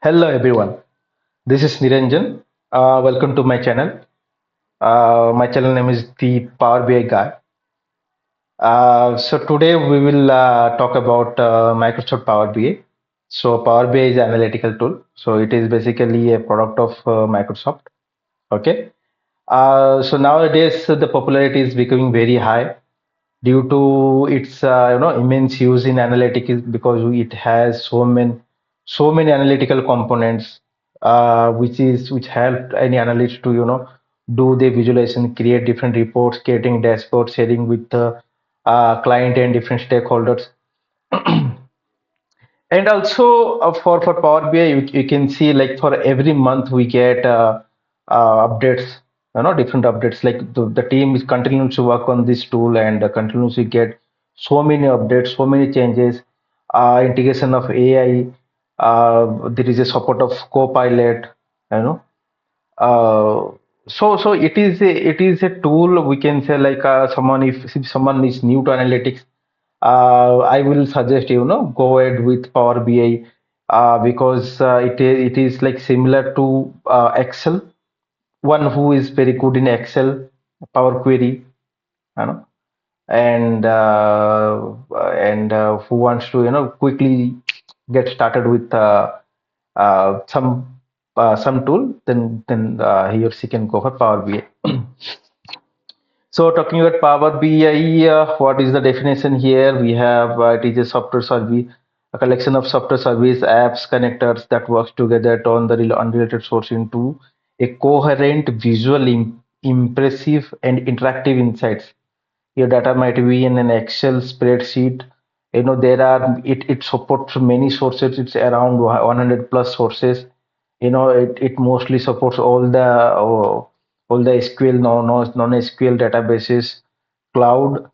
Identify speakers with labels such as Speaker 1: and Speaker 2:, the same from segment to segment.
Speaker 1: Hello everyone, this is Niranjan. Welcome to my channel. My channel name is the Power BI Guy. So today we will talk about Microsoft Power BI. So Power BI is an analytical tool. So it is basically a product of Microsoft. Okay. So nowadays the popularity is becoming very high due to its immense use in analytics because it has so many analytical components which help any analyst to do the visualization, create different reports, creating dashboards, sharing with the client and different stakeholders. And also for Power BI, you can see like for every month we get updates, different updates. Like the team is continuing to work on this tool and continues to get so many updates, so many changes, integration of AI. There is a support of Copilot, you know. Uh, so it is a tool we can say like someone if someone is new to analytics, I will suggest go ahead with Power BI because it is like similar to Excel. One who is very good in Excel, Power Query, you know, and who wants to quickly get started with some tool, then he or she can go for Power BI. So talking about Power BI, what is the definition here? We have it is a software service, a collection of software service apps, connectors that works together to turn the unrelated source into a coherent, visual, impressive, and interactive insights. Your data might be in an Excel spreadsheet. It supports many sources. It's around 100 plus sources. It mostly supports all the SQL, non-SQL databases, cloud,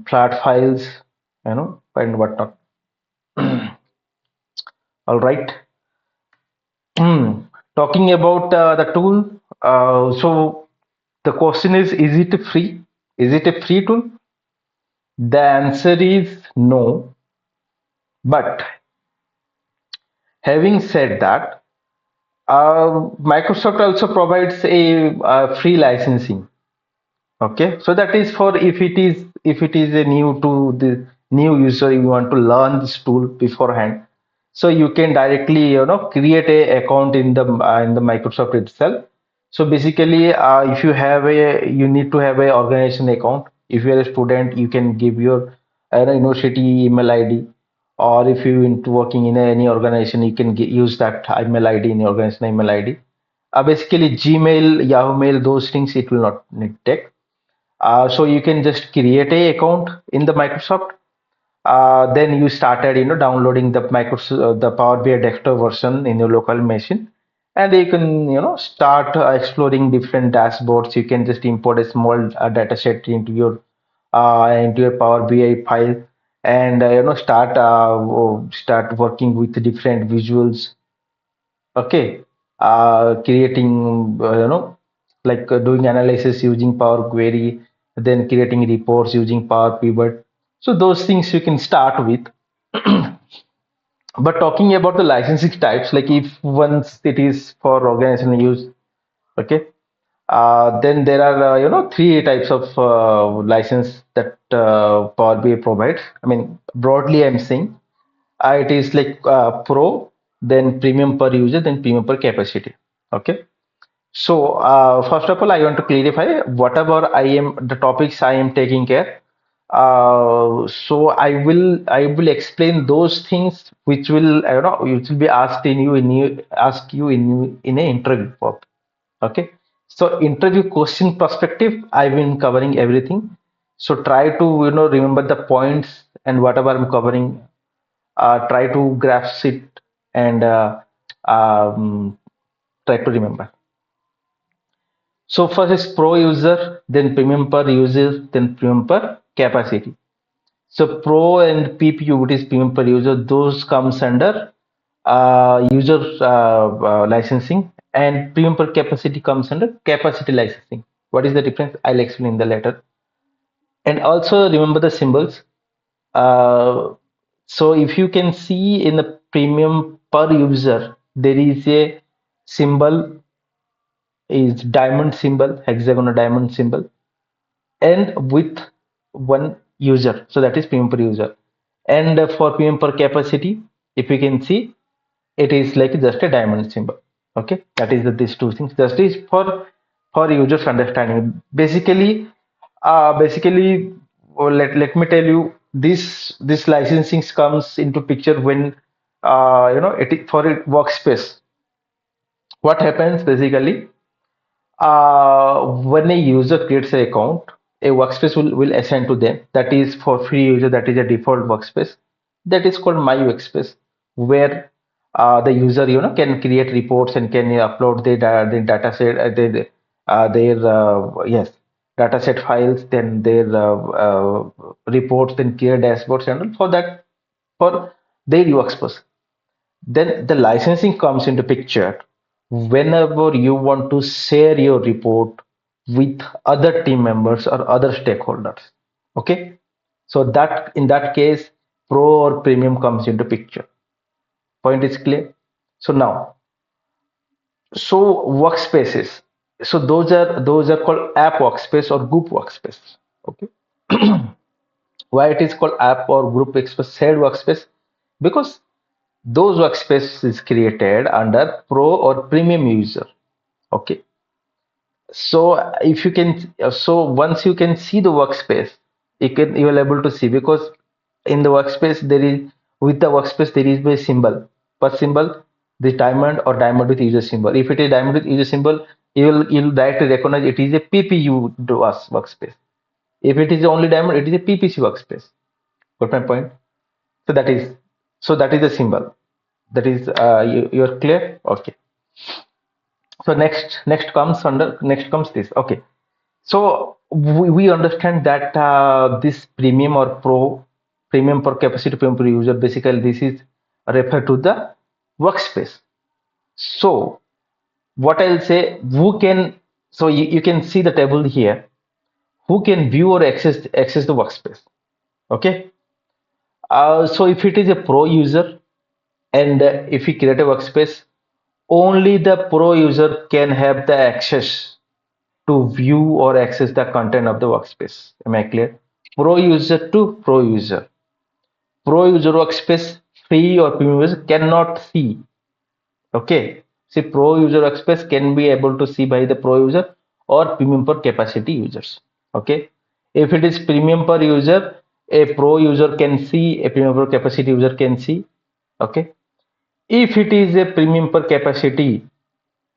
Speaker 1: flat files, and whatnot. All right. Talking about the tool, so the question is it free? Is it a free tool? The answer is no. But having said that, Microsoft also provides a free licensing. Okay, so that is for if it is a new to the new user, you want to learn this tool beforehand, so you can directly create a account in the Microsoft itself. So basically, if you need to have a organization account. If you are a student, you can give your university email ID, or if you into working in any organization, you can use that email ID in your organization email ID. Basically, Gmail, Yahoo Mail, those things it will not need take. So you can just create a account in the Microsoft. Then you started, downloading the Power BI desktop version in your local machine, and you can, start exploring different dashboards. You can just import a small data set into your Power BI file, and start working with different visuals. Okay, creating, doing analysis using Power Query, then creating reports using Power Pivot. So those things you can start with. But talking about the licensing types, like if once it is for organizational use, okay, then there are three types of license that Power BI provides. I mean, broadly, I'm saying it is like Pro, then Premium per user, then Premium per capacity. Okay. So, first of all, I want to clarify whatever the topics I am taking care. So I will explain those things which will be asked in an interview. Okay. So interview question perspective, I've been covering everything. So try to remember the points and whatever I'm covering. Try to grasp it and um, try to remember. So first is pro user, then premium per user, then premium per capacity. So pro and PPU, which is premium per user, those comes under user licensing, and premium per capacity comes under capacity licensing. What is the difference? I'll explain in the later. And also remember the symbols. Uh, so if you can see in the premium per user, there is a symbol, is diamond symbol, hexagonal diamond symbol, and with one user. So that is premium per user. And for premium per capacity, if you can see, it is like just a diamond symbol. Okay, that is these two things. Just is for users understanding. Basically, let me tell you, this licensing comes into picture when for a workspace. What happens basically? When a user creates an account, a workspace will assign to them. That is for free user, that is a default workspace. That is called my workspace, where the user can create reports and can upload their data set, their yes data set files, then their reports, then create dashboards and all for that for their workspace. Then the licensing comes into picture whenever you want to share your report with other team members or other stakeholders. Okay, so that in that case, pro or premium comes into picture. Point is clear. So now, so workspaces. So those are called app workspace or group workspace. Okay, why it is called app or group workspace, shared workspace? Because those workspace is created under pro or premium user. Okay, so if you can, so once you can see the workspace, you will able to see, because in the workspace there is, with the workspace there is a symbol, per symbol, the diamond or diamond with user symbol. If it is diamond with user symbol, you'll directly recognize it is a PPU workspace. If it is only diamond, it is a PPC workspace. Got my point? So that is the symbol. That is you're clear. Okay, so next comes this. Okay, so we understand that this premium or pro, premium per capacity, premium per user, basically this is referred to the workspace. So what I'll say, who can, so you can see the table here, who can view or access the workspace. Okay, so if it is a pro user, and if we create a workspace, only the pro user can have the access to view or access the content of the workspace. Am I clear? Pro user to pro user. Pro user workspace, free or premium user cannot see. Okay. See, pro user workspace can be able to see by the pro user or premium per capacity users. Okay. If it is premium per user, a pro user can see, a premium per capacity user can see. Okay. If it is a premium per capacity,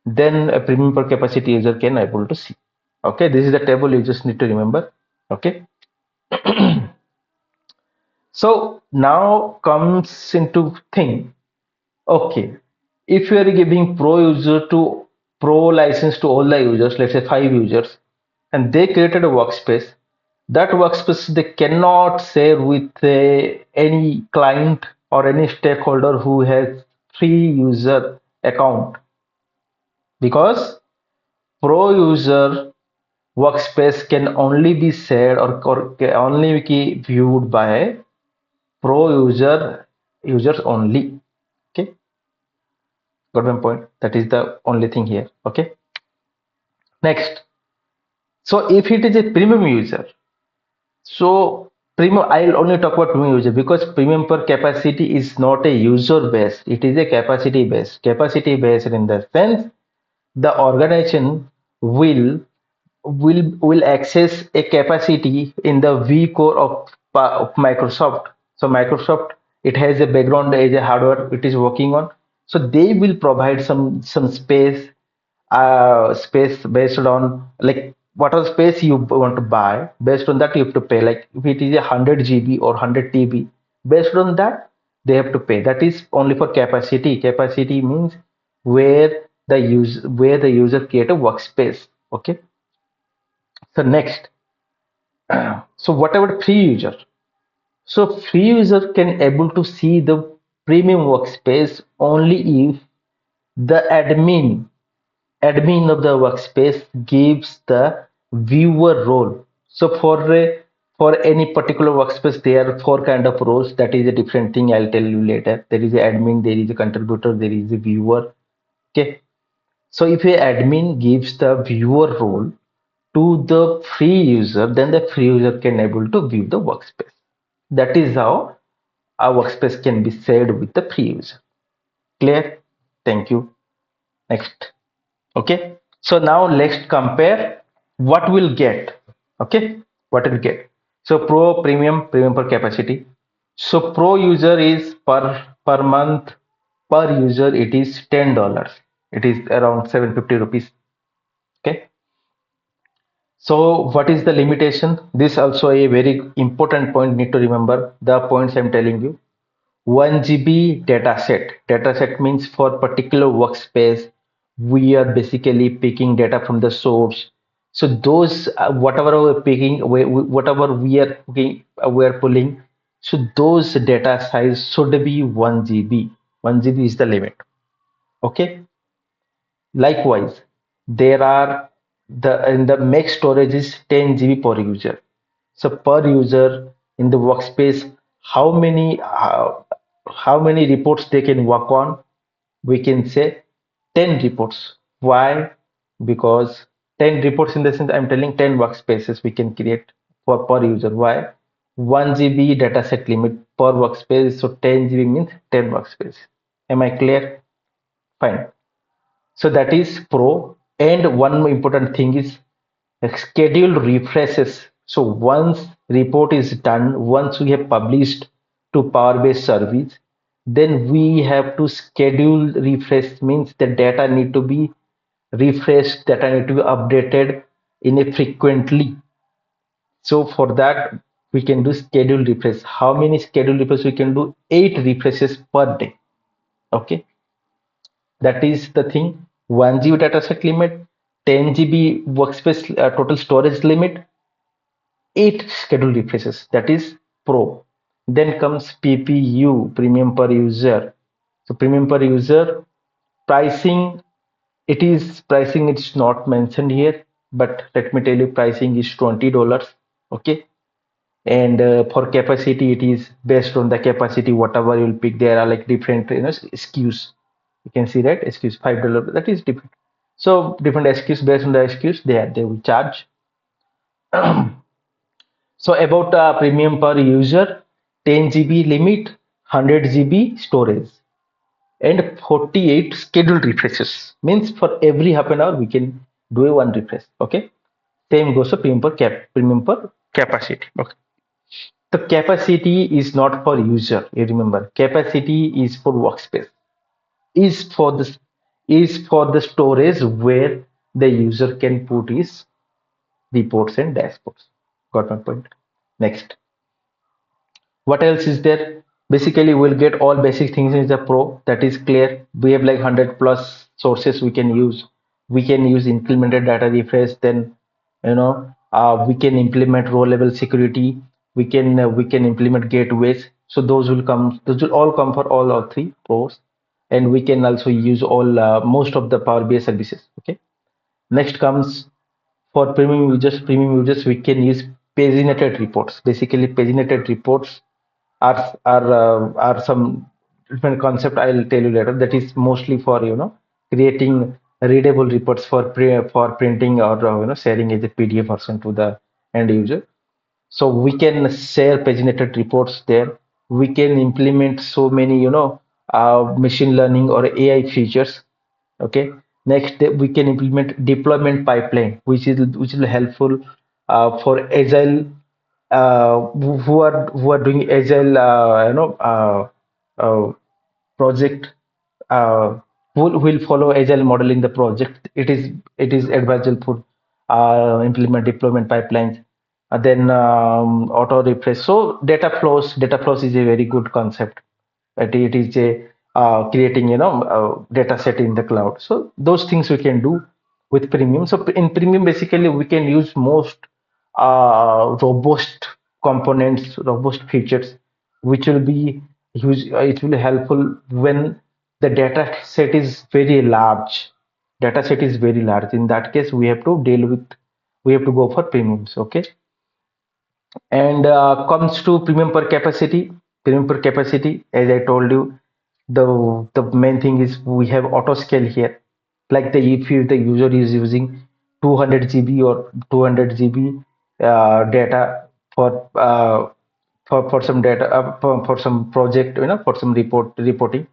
Speaker 1: then a premium per capacity user can able to see. Okay, this is the table you just need to remember. Okay, so now comes into thing. Okay, if you are giving pro user to pro license to all the users, let's say 5 users, and they created a workspace, that workspace they cannot share with any client or any stakeholder who has free user account, because pro user workspace can only be shared or can only be viewed by pro users only. Okay, got my point. That is the only thing here. Okay, next. So if it is a premium user, so premium, I'll only talk about premium user because premium per capacity is not a user base. It is a capacity base. Capacity based in the sense the organization will will access a capacity in the V core of Microsoft. So Microsoft, it has a background as a hardware it is working on. So they will provide some space based on like whatever space you want to buy. Based on that, you have to pay. Like if it is 100 GB or 100 TB, based on that they have to pay. That is only for capacity. Capacity means where the user create a workspace. Okay. So next, so whatever free user, so free user can able to see the premium workspace only if the admin of the workspace gives the viewer role. So for For any particular workspace, there are four kind of roles. That is a different thing. I'll tell you later. There is a admin, there is a contributor, there is a viewer. Okay. So if a admin gives the viewer role to the free user, then the free user can able to view the workspace. That is how a workspace can be shared with the free user. Clear? Thank you. Next. Okay. So now let's compare what we'll get. Okay. What we'll get. So pro, premium, premium per capacity. So pro user is per month, per user it is $10. It is around 750 rupees. Okay. So what is the limitation? This also a very important point need to remember the points I'm telling you. 1 GB data set. Data set means for particular workspace, we are basically picking data from the source. So those whatever we're picking, whatever we are pulling, so those data size should be 1 GB. 1 GB is the limit. Okay. Likewise, there are the max storage is 10 GB per user. So per user in the workspace, how many uh, how many reports they can work on? We can say 10 reports. Why? Because 10 reports in the sense I'm telling 10 workspaces we can create for per user. Why? 1 GB dataset limit per workspace. So 10 GB means 10 workspace. Am I clear? Fine. So that is pro. And one important thing is schedule refreshes. So once report is done, once we have published to Power-based service, then we have to schedule refresh means the data need to be refreshed, data need to be updated in a frequently. So for that we can do schedule refresh. How many schedule refresh we can do? 8 refreshes per day. Okay. That is the thing. 1 GB dataset limit, 10 GB workspace total storage limit, 8 schedule refreshes. That is Pro. Then comes PPU, premium per user. So premium per user pricing. It is pricing. It's not mentioned here, but let me tell you, pricing is $20. Okay, and for capacity it is based on the capacity whatever you'll pick. There are like different SKUs. You can see that SKUs $5, that is different. So different SKUs, based on the SKUs they will charge. So about premium per user, 10 GB limit, 100 GB storage, and 48 scheduled refreshes. Means for every half an hour we can do a one refresh. Okay, same goes for premium per capacity. Okay. The capacity is not for user. You remember, capacity is for workspace. Is for the is for the storage where the user can put his reports and dashboards. Got my point. Next, what else is there? Basically, we'll get all basic things in the Pro. That is clear. We have like 100 plus sources we can use. We can use implemented data refresh. Then, we can implement row level security. We can implement gateways. So those will come. Those will all come for all our three Pros, and we can also use all most of the Power BI services. Okay. Next comes for premium users, we can use paginated reports. Basically, paginated reports are some different concept I'll tell you later. That is mostly for creating readable reports for printing or sharing as a PDF version to the end user. So we can share paginated reports there. We can implement so many machine learning or AI features. Okay. Next, we can implement deployment pipeline, which is helpful for agile who are doing agile uh, project who will follow agile model in the project. It is advisable for implement deployment pipelines. Then auto refresh. So data flows is a very good concept. It is a creating data set in the cloud. So those things we can do with premium. So in premium basically we can use most robust components, robust features, which will be use it will be helpful when the data set is very large. Data set is very large. In that case, we have to go for premiums. Okay. And comes to premium per capacity, as I told you, the main thing is we have auto scale here. Like the if you, the user is using 200 GB or 200 GB data for for some data for some project, for some reporting,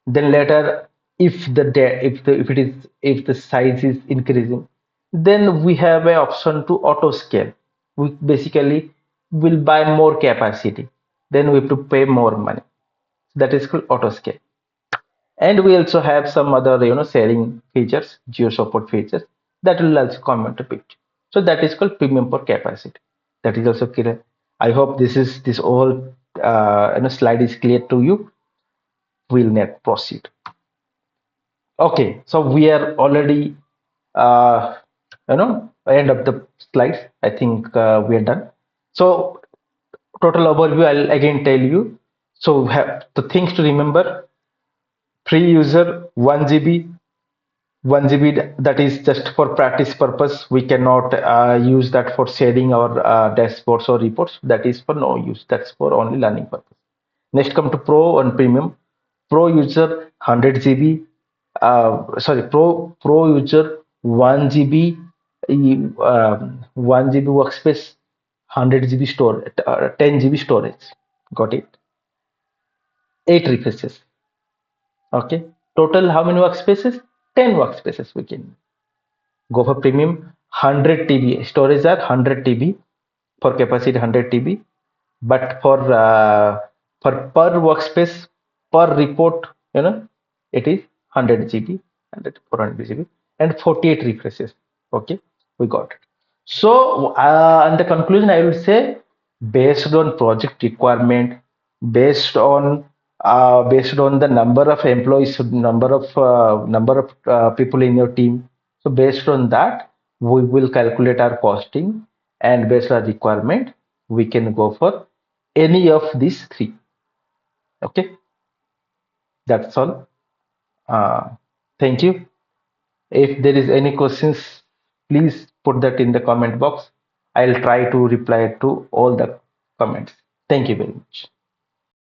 Speaker 1: then later if if it is, if the size is increasing, then we have an option to auto scale. We basically will buy more capacity, then we have to pay more money. That is called auto scale. And we also have some other, sharing features, geo support features, that will also come into picture. So that is called premium per capacity. That is also clear. I hope this all slide is clear to you. We'll net proceed. Okay, so we are already end of the slides. I think we are done. So total overview, I'll again tell you. So we have the things to remember: free user 1 GB, 1 GB, that is just for practice purpose. We cannot use that for sharing our dashboards or reports. That is for no use. That's for only learning purpose. Next, come to Pro and Premium. Pro user 100 GB. Sorry, Pro user 1 GB, 1 GB workspace, 100 GB store, 10 GB storage. Got it? 8 refreshes. Okay. Total how many workspaces? 10 workspaces we can go for premium. 100 TB storage are 100 TB for capacity, 100 TB, but for per workspace, per report, it is 100 GB, 100 400 GB, and 48 refreshes. Okay, we got it. So in the conclusion, I would say, based on project requirement, based on based on the number of employees, number of people in your team. So based on that, we will calculate our costing, and based on requirement, we can go for any of these three. Okay, that's all. Uh, Thank you. If there is any questions, please put that in the comment box. I'll try to reply to all the comments. Thank you very much.